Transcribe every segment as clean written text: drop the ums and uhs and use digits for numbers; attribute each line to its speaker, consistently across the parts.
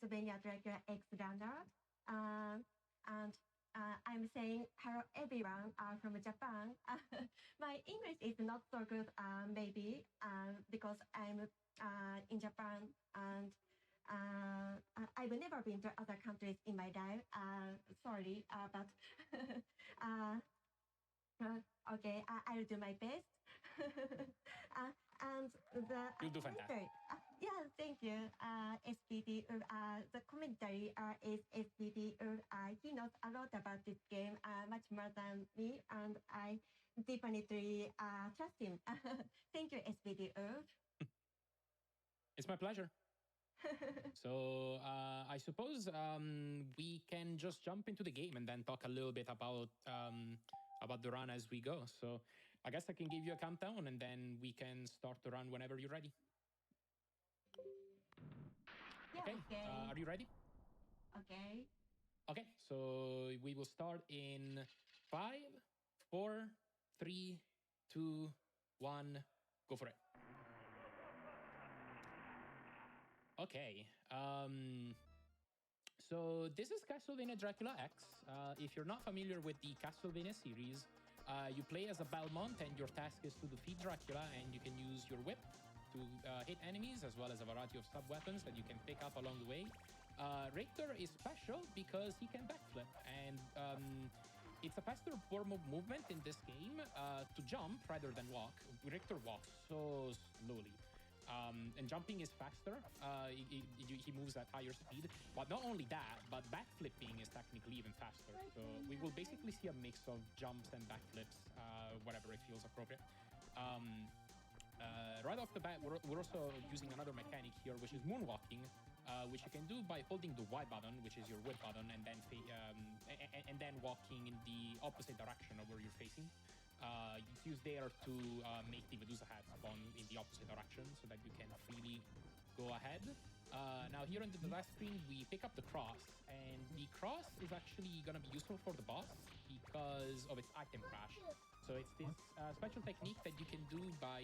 Speaker 1: Castlevania Dracula X Standard. And I'm saying hello everyone from Japan. My English is not so good, maybe, because I'm in Japan and I've never been to other countries in my life. Sorry, but okay, I'll do my best. And
Speaker 2: you'll do fantastic.
Speaker 1: Yeah, thank you. SPD, the commentary is SPD. He knows a lot about this game, much more than me, and I definitely trust him. Thank you, SPD.
Speaker 2: It's my pleasure. So I suppose we can just jump into the game and then talk a little bit about the run as we go. So I guess I can give you a countdown and then we can start the run whenever you're ready.
Speaker 1: Yeah, okay.
Speaker 2: Are you ready?
Speaker 1: Okay.
Speaker 2: Okay, so we will start in 5, 4, 3, 2, 1, go for it. Okay, so this is Castlevania Dracula X. If you're not familiar with the Castlevania series, you play as a Belmont and your task is to defeat Dracula, and you can use your whip to hit enemies, as well as a variety of sub-weapons that you can pick up along the way. Richter is special because he can backflip, and it's a faster form of movement in this game to jump rather than walk. Richter walks so slowly. And jumping is faster. He moves at higher speed. But not only that, but backflipping is technically even faster. So we will basically see a mix of jumps and backflips, whatever it feels appropriate. Right off the bat, we're also using another mechanic here, which is moonwalking, which you can do by holding the Y button, which is your whip button, and then walking in the opposite direction of where you're facing. It's used there to make the Medusa hat spawn in the opposite direction so that you can freely go ahead. Now here on the last screen, we pick up the cross, and the cross is actually going to be useful for the boss because of its item crash. So it's this special technique that you can do by...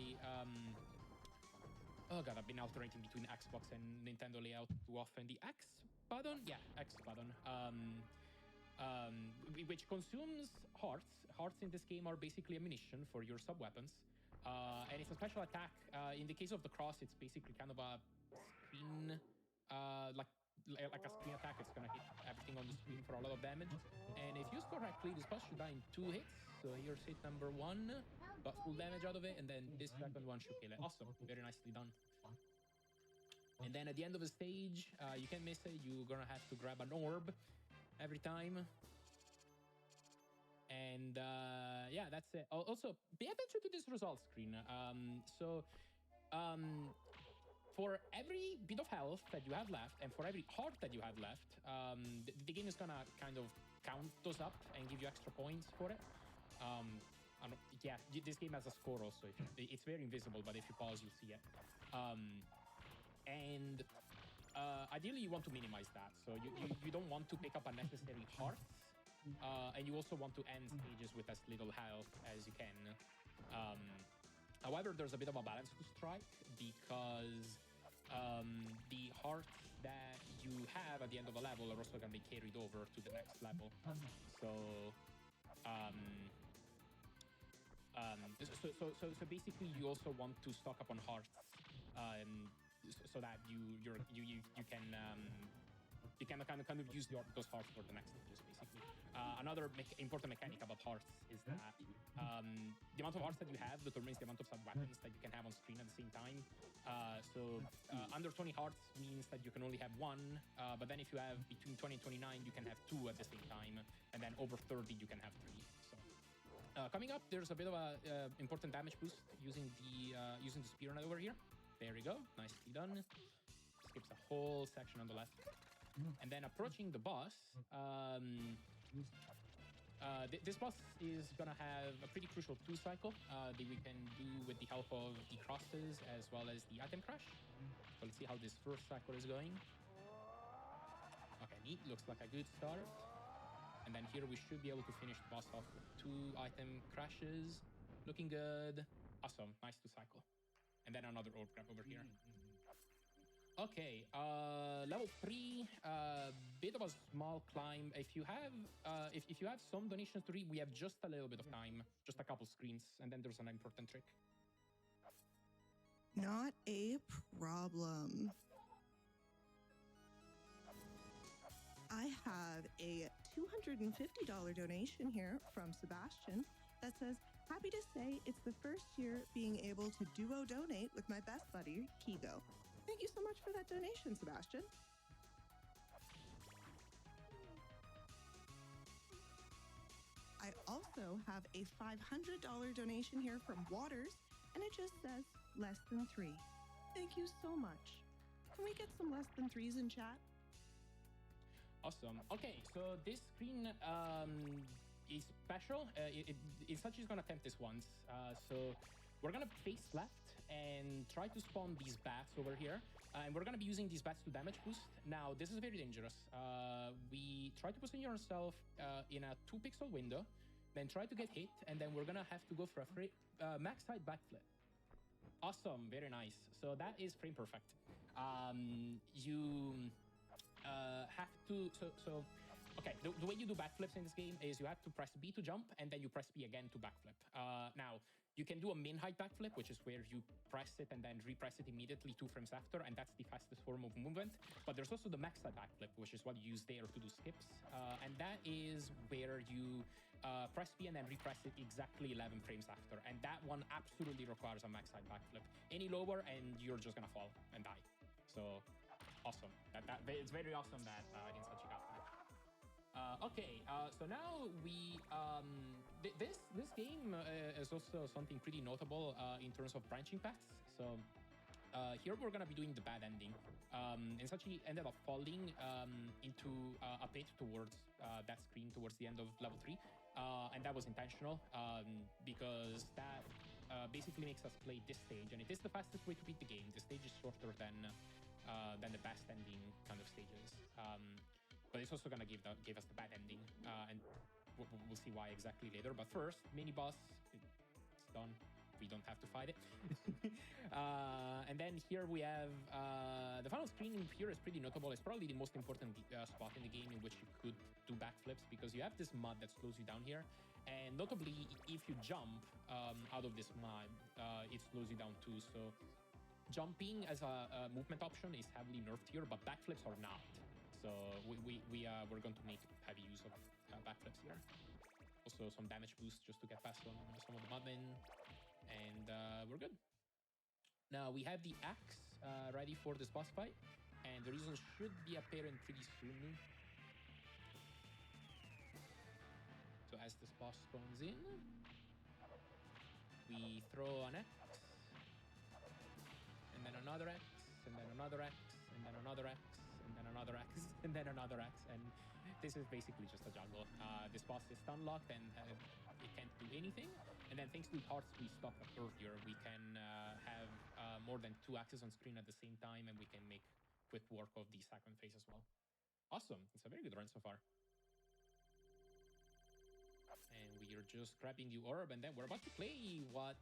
Speaker 2: oh god, I've been alternating between Xbox and Nintendo layout too often. The X button? Yeah, X button. Which consumes hearts. Hearts in this game are basically ammunition for your sub-weapons. And it's a special attack. In the case of the cross, it's basically kind of a screen, like a screen attack. It's gonna hit everything on the screen for a lot of damage. And if used correctly, this boss should die in 2 hits. So here's hit number 1, got full damage out of it, and then this second one should kill it. Awesome, very nicely done. And then at the end of the stage, you can't miss it. You're gonna have to grab an orb every time. And yeah, that's it. Also, pay attention to this result screen. For every bit of health that you have left, and for every heart that you have left, the game is gonna kind of count those up and give you extra points for it. Yeah, this game has a score also. It's very invisible, but if you pause, you'll see it. And ideally, you want to minimize that. So you don't want to pick up unnecessary hearts, and you also want to end stages with as little health as you can. However, there's a bit of a balance to strike because the hearts that you have at the end of a level are also going to be carried over to the next level. So, so basically, you also want to stock up on hearts, so that you can kind of use those hearts for the next stages, basically. Another important mechanic about hearts is that the amount of hearts that you have determines the amount of sub-weapons that you can have on screen at the same time. Under 20 hearts means that you can only have 1, but then if you have between 20 and 29, you can have 2 at the same time, and then over 30, you can have 3. So, coming up, there's a bit of a important damage boost using the spear knight over here. There we go, nicely done. Skips a whole section on the left. And then approaching the boss, this boss is gonna have a pretty crucial 2 cycle that we can do with the help of the crosses as well as the item crash. So let's see how this first cycle is going. Okay, neat, looks like a good start. And then here we should be able to finish the boss off with 2 item crashes. Looking good. Awesome, nice 2 cycle. And then another orb grab over here. Okay, level 3, bit of a small climb. If you have if you have some donations to read, we have just a little bit of time, just a couple screens, and then there's an important trick.
Speaker 3: Not a problem. I have a $250 donation here from Sebastian that says, happy to say it's the first year being able to duo donate with my best buddy, Kigo. Thank you so much for that donation, Sebastian. I also have a $500 donation here from Waters, and it just says less than 3. Thank you so much. Can we get some less than 3s in chat?
Speaker 2: Awesome. Okay, so this screen is special. Hensachi is gonna attempt this once. So we're gonna face left and try to spawn these bats over here. And we're gonna be using these bats to damage boost. Now, this is very dangerous. We try to position yourself in a 2-pixel window, then try to get hit, and then we're gonna have to go for a max height backflip. Awesome, very nice. So that is frame perfect. You have to okay, the way you do backflips in this game is you have to press B to jump, and then you press B again to backflip. Now, you can do a min height backflip, which is where you press it and then repress it immediately 2 frames after, and that's the fastest form of movement. But there's also the max height backflip, which is what you use there to do skips. And that is where you press B and then repress it exactly 11 frames after. And that one absolutely requires a max height backflip. Any lower, and you're just gonna fall and die. So awesome. It's very awesome that Hensachi got that. Okay, so now we this game is also something pretty notable in terms of branching paths. So here we're gonna be doing the bad ending. Hensachi ended up falling into a pit towards that screen towards the end of level 3, and that was intentional because that basically makes us play this stage, and it is the fastest way to beat the game. The stage is shorter than the best ending kind of stages. But it's also gonna give us the bad ending, and we'll see why exactly later. But first, mini boss, it's done. We don't have to fight it. And then here we have the final screen. Here is pretty notable. It's probably the most important spot in the game in which you could do backflips, because you have this mud that slows you down here. And notably, if you jump out of this mud, it slows you down too. So jumping as a movement option is heavily nerfed here, but backflips are not. So we're going to make heavy use of backflips here. Also some damage boost just to get past on some of the mudmen, and we're good. Now we have the axe ready for this boss fight, and the reason should be apparent pretty soon. So as this boss spawns in, we throw an axe, and then another axe, and then another axe, and then another axe, and then another axe, and then another axe, and this is basically just a jungle. This boss is stun locked, and it can't do anything. And then thanks to the hearts we stopped at earlier, we can have more than 2 axes on screen at the same time, and we can make quick work of the second phase as well. Awesome. It's a very good run so far. And we are just grabbing the orb, and then we're about to play what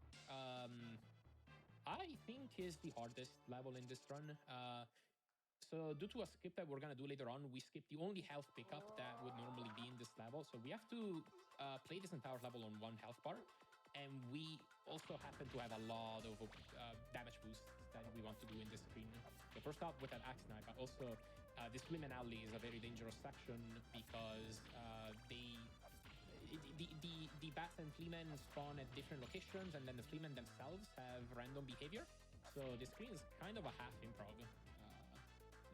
Speaker 2: I think is the hardest level in this run. So due to a skip that we're gonna do later on, we skipped the only health pickup that would normally be in this level. So we have to play this entire level on 1 health bar. And we also happen to have a lot of damage boosts that we want to do in this screen. So first off with an axe knife, but also this Fleeman Alley is a very dangerous section because the bats and fleamen spawn at different locations, and then the fleamen themselves have random behavior. So this screen is kind of a half improv.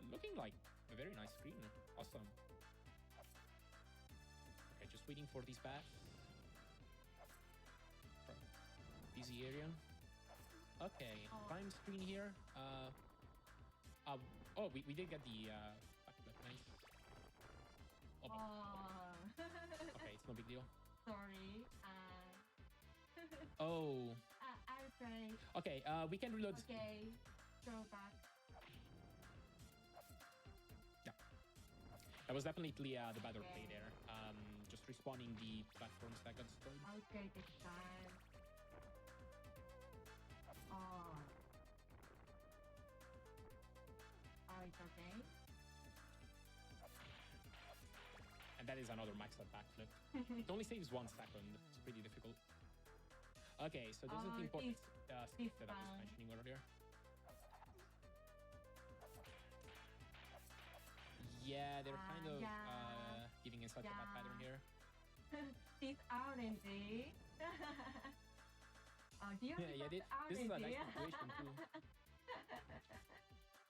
Speaker 2: Looking like a very nice screen. Awesome. Okay, just waiting for these bats. Easy area. Okay, prime screen here. Oh, we did get the backflip. Nice. Oh. Okay, it's no big deal.
Speaker 1: Sorry.
Speaker 2: Oh.
Speaker 1: I'm afraid.
Speaker 2: Okay, we can reload.
Speaker 1: Okay, go back.
Speaker 2: Yeah. That was definitely the better play there. Just respawning the platforms that got destroyed.
Speaker 1: Okay, this time. Oh. it's okay.
Speaker 2: And that is another maxed out backflip. It only saves 1 second. It's pretty difficult. Okay, so this is the important step that I was mentioning earlier. Yeah, they're kind of giving in such a bad pattern here.
Speaker 1: This orangey.
Speaker 2: This is a nice situation too.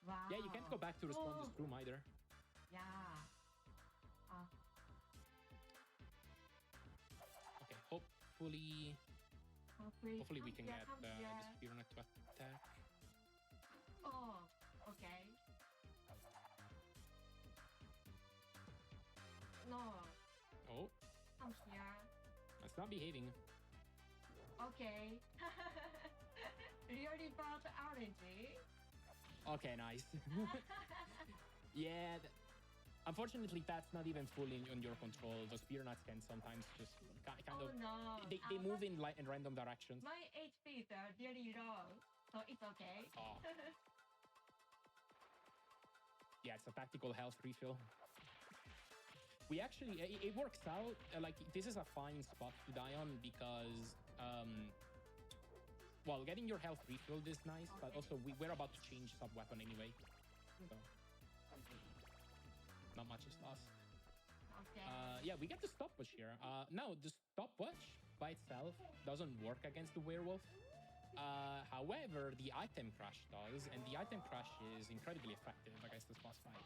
Speaker 1: Wow.
Speaker 2: Yeah, you can't go back to respond this room either.
Speaker 1: Yeah.
Speaker 2: Okay, hopefully we can get this Spearnet to attack.
Speaker 1: Oh, okay. No,
Speaker 2: Oh,
Speaker 1: come here.
Speaker 2: that's not behaving.
Speaker 1: Okay. Really bad orangey.
Speaker 2: Okay, nice. Yeah, unfortunately, that's not even fully on your control. The spear nuts can sometimes just kind of
Speaker 1: No.
Speaker 2: they move in random directions.
Speaker 1: My HP is really low, so it's okay.
Speaker 2: Oh. Yeah, it's a tactical health refill. We actually, it works out. Like, this is a fine spot to die on because, well, getting your health refilled is nice, but also we're about to change sub-weapon anyway. So, not much is lost.
Speaker 1: Okay.
Speaker 2: Yeah, we get the stopwatch here. Now, the stopwatch by itself doesn't work against the werewolf. However, the item crash does, and the item crash is incredibly effective against this boss fight.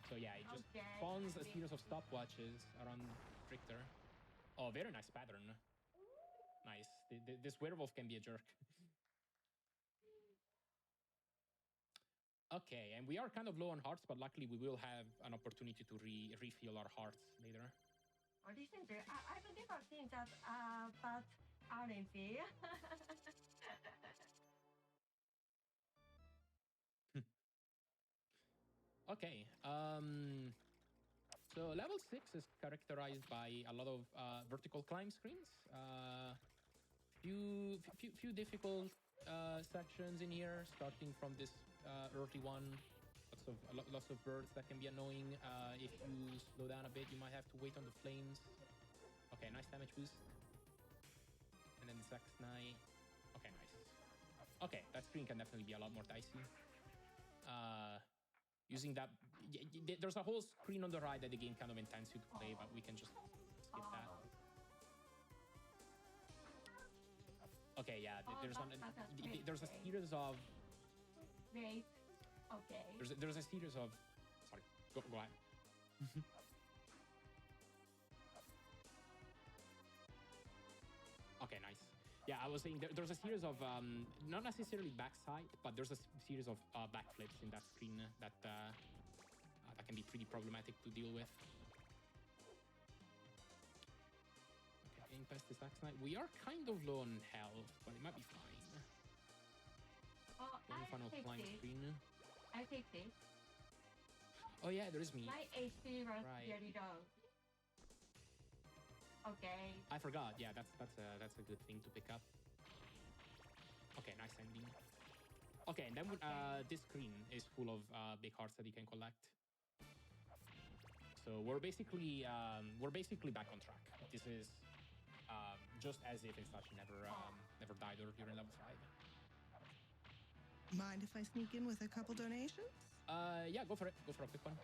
Speaker 2: So yeah, it just spawns a series of stopwatches around Richter. Oh, very nice pattern. Nice. This werewolf can be a jerk. Okay, and we are kind of low on hearts, but luckily we will have an opportunity to refill our hearts later.
Speaker 1: Oh, listen, I've never seen that bad orangey.
Speaker 2: Okay. So level 6 is characterized by a lot of vertical climb screens. Few difficult sections in here, starting from this early one. Lots of birds that can be annoying. If you slow down a bit, you might have to wait on the flames. Okay, nice damage boost. And then the Zax Knight. Okay, nice. Okay, that screen can definitely be a lot more dicey. Using that, there's a whole screen on the right that the game kind of intends you to play, but we can just skip that. Okay, yeah, there's a series of...
Speaker 1: Wait, okay.
Speaker 2: There's a series of... Sorry, go ahead. Okay, nice. Yeah, I was saying there's a series of, not necessarily backside, but there's a series of backflips in that screen that can be pretty problematic to deal with. Okay, getting past this Zax Knight. We are kind of low on health, but it might be fine.
Speaker 1: Oh,
Speaker 2: One final climb screen.
Speaker 1: I take this.
Speaker 2: Oh yeah, there is me.
Speaker 1: My HP was really low. Okay.
Speaker 2: I forgot. Yeah, that's a good thing to pick up. Okay, nice ending. Okay, and then this screen is full of big hearts that you can collect. So we're basically back on track. This is just as if Hensachi never died earlier in level 5.
Speaker 3: Mind if I sneak in with a couple donations?
Speaker 2: Yeah, go for it. Go for a quick one.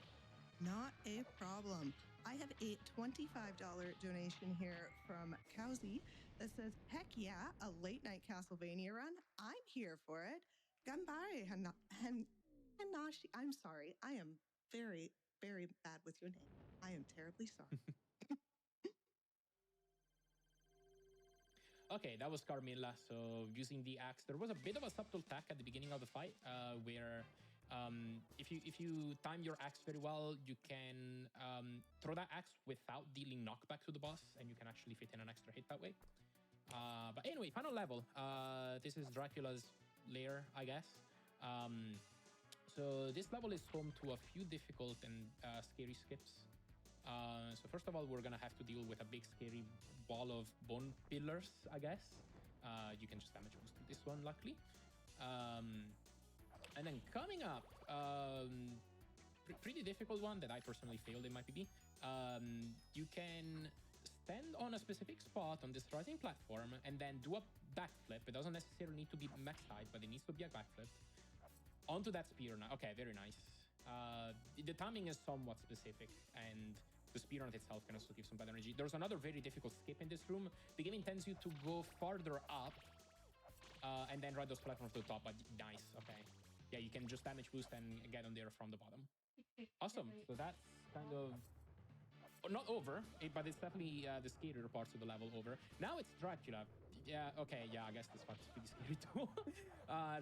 Speaker 3: Not a problem. I have a $25 donation here from Kowsey that says, heck yeah, a late night Castlevania run. I'm here for it. Ganbare Hanashi. I'm sorry. I am very, very bad with your name. I am terribly sorry.
Speaker 2: Okay, that was Carmilla. So using the axe, there was a bit of a subtle attack at the beginning of the fight where if you time your axe very well, you can throw that axe without dealing knockback to the boss, and you can actually fit in an extra hit that way. But anyway, final level. This is Dracula's lair, I guess. So this level is home to a few difficult and scary skips. So first of all, we're gonna have to deal with a big scary ball of bone pillars, I guess. You can just damage boost to this one, luckily. And then coming up, pretty difficult one that I personally failed in my PB. You can stand on a specific spot on this rising platform and then do a backflip. It doesn't necessarily need to be max height, but it needs to be a backflip onto that spear. Now, okay, very nice. The timing is somewhat specific, and the spear on itself can also give some bad energy. There's another very difficult skip in this room. The game intends you to go farther up and then ride those platforms to the top, but nice, okay. Yeah, you can just damage boost and get on there from the bottom. Awesome, so that's kind of not over, but it's definitely the scarier parts of the level over. Now it's Dracula. Yeah, okay, yeah, I guess this part's pretty scary too.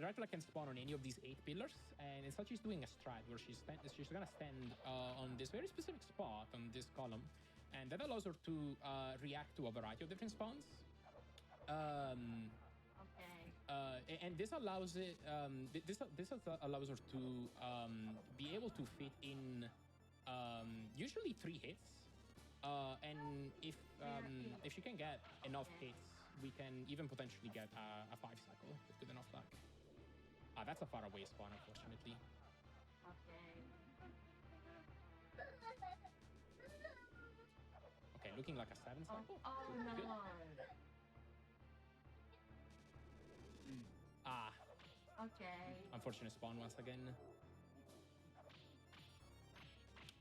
Speaker 2: Dracula can spawn on any of these 8 pillars, and Hensachi is doing a strat where she's gonna stand on this very specific spot on this column, and that allows her to react to a variety of different spawns. And this allows it. This allows her to be able to fit in usually 3 hits. And if she can get enough hits, we can even potentially get a 5 cycle with good enough luck. That's a far away spawn, unfortunately. Okay, looking like a 7 cycle.
Speaker 1: Oh no.
Speaker 2: Good.
Speaker 1: Okay.
Speaker 2: Unfortunate spawn once again.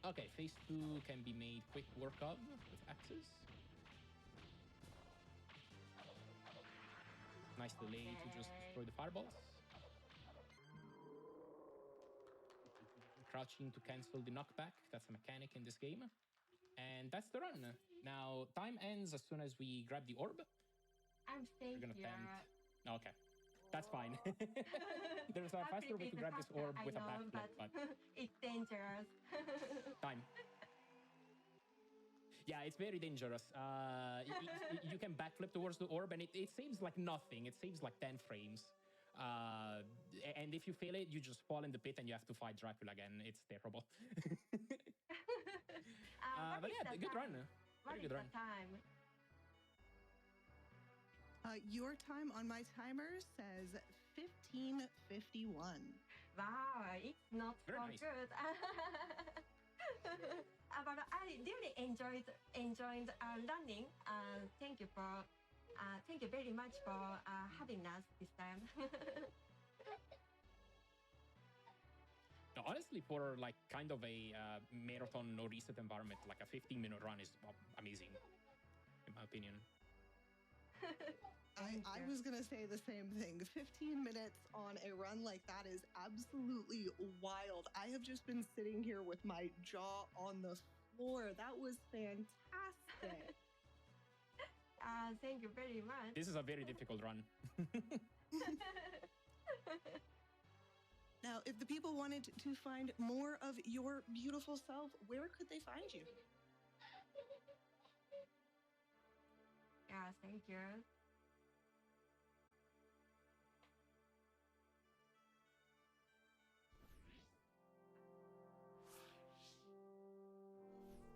Speaker 2: Okay, phase 2 can be made quick work of with axes. Nice delay to just destroy the fireballs. Crouching to cancel the knockback. That's a mechanic in this game. And that's the run. Now, time ends as soon as we grab the orb.
Speaker 1: I'm safe
Speaker 2: We're gonna
Speaker 1: here.
Speaker 2: tempt. Okay, that's fine. There's a faster way to grab this orb with a backflip, but
Speaker 1: it's dangerous.
Speaker 2: time. Yeah, it's very dangerous. You can backflip towards the orb, and it saves like nothing. It saves like 10 frames. And if you fail it, you just fall in the pit and you have to fight Dracula again. It's terrible. But yeah, good run. Very good run.
Speaker 1: Time?
Speaker 3: Your time on my timer says 15:51.
Speaker 1: Wow, it's not
Speaker 2: Very
Speaker 1: so
Speaker 2: nice.
Speaker 1: good. But I really enjoyed learning. Thank you very much for having us this time.
Speaker 2: No, honestly, for like kind of a marathon no reset environment, like a 15-minute run is amazing, in my opinion.
Speaker 3: I was going to say the same thing. 15 minutes on a run like that is absolutely wild. I have just been sitting here with my jaw on the floor. That was fantastic.
Speaker 1: Thank you very much.
Speaker 2: This is a very difficult run.
Speaker 3: Now, if the people wanted to find more of your beautiful self, where could they find you?
Speaker 1: Yeah, thank you.